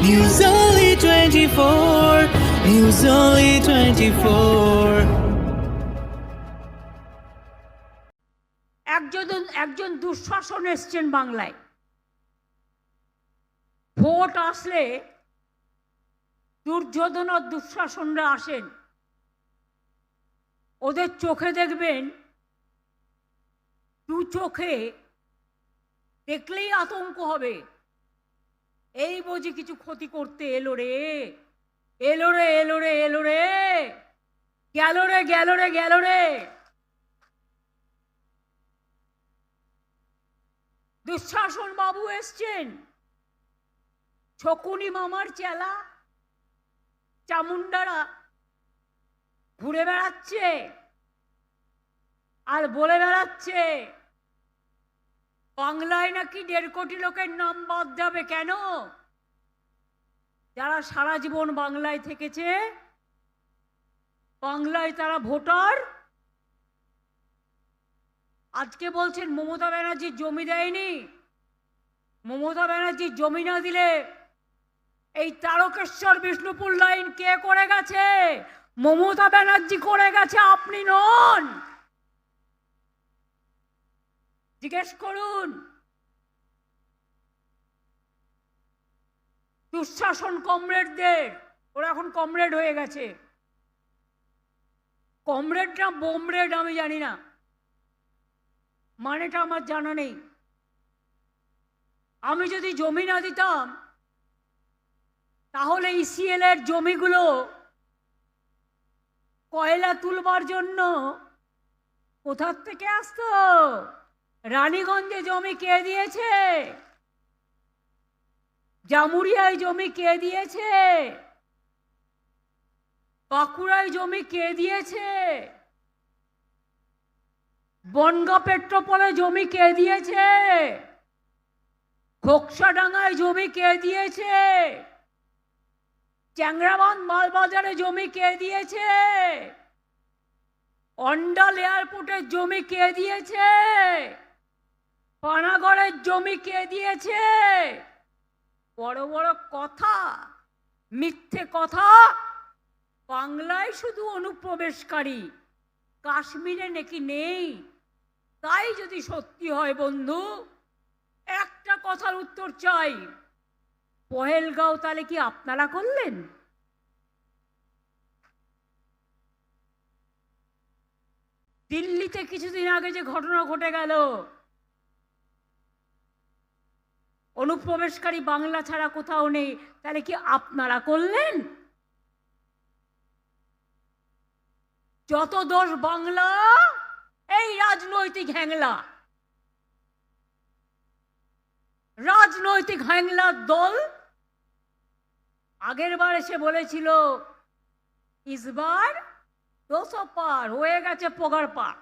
News Only 24. News Only 24. একজন দুঃশাসন এসছেন বাংলায়। ভোট আসলে দুর্যোধন আর দুঃশাসনরা আসেন, ওদের চোখে দেখবেন, দু চোখে দেখলেই আতঙ্ক হবে, এই বুঝি কিছু ক্ষতি করতে এলো রে, এলো রে, এলো রে, এলো রে, গেল রে, গেল রে, গেল রে। দুঃশাসন বাবু এসছেন, শকুনি মামার চেলা চামুন্ডারা ঘুরে বেড়াচ্ছে আর বলে বেড়াচ্ছে বাংলায় নাকি 1.5 কোটি লোকের নাম বাদ যাবে। কেন? যারা সারা জীবন বাংলায় থেকেছে, বাংলায় তারা ভোটার। আজকে বলছেন মমতা ব্যানার্জি জমি দেয়নি। মমতা ব্যানার্জি জমি না দিলে এই তারকেশ্বর বিষ্ণুপুর লাইন কে করে গেছে? মমতা ব্যানার্জি করে গেছে, আপনি নন। জিজ্ঞেস করুন। দুঃশাসন কমরেডদের, ওরা এখন কমরেড হয়ে গেছে। কমরেড না বোমরেড আমি জানি না, মানেটা আমার জানা নেই। আমি যদি জমি না দিতাম তাহলে ইসিএল এর জমিগুলো কয়লা তুলবার জন্য কোথার থেকে আসতো? রানীগঞ্জে জমি কে দিয়েছে? জামুরিয়ায় জমি কে দিয়েছে? বাঁকুড়ায় জমি কে দিয়েছে? বনগাঁ পেট্রোপোলে জমি কে দিয়েছে? ঘোকসাডাঙ্গায় জমি কে দিয়েছে? চ্যাংরাবান্ধ মালবাজারে জমি কে দিয়েছে? অন্ডাল এয়ারপোর্টের জমি কে দিয়েছে? পানাগড়ের জমি কে দিয়েছে? বড় বড় কথা, মিথ্যে কথা। বাংলায় শুধু অনুপ্রবেশকারী, কাশ্মীরে নাকি নেই। তাই যদি সত্যি হয় বন্ধু, একটা কথার উত্তর চাই, পহেলগাঁও তাহলে কি আপনারা করলেন? দিল্লিতে কিছুদিন আগে যে ঘটনা ঘটে গেল, অনুপ্রবেশকারী বাংলা ছাড়া কোথাও নেই, তাহলে কি আপনারা করলেন? যত দোষ বাংলা, এই রাজনৈতিক হ্যাংলা, রাজনৈতিক হ্যাংলার দল। আগের বার এসে বলেছিল ইসবার 200 পার হয়ে গেছে, পগার পার।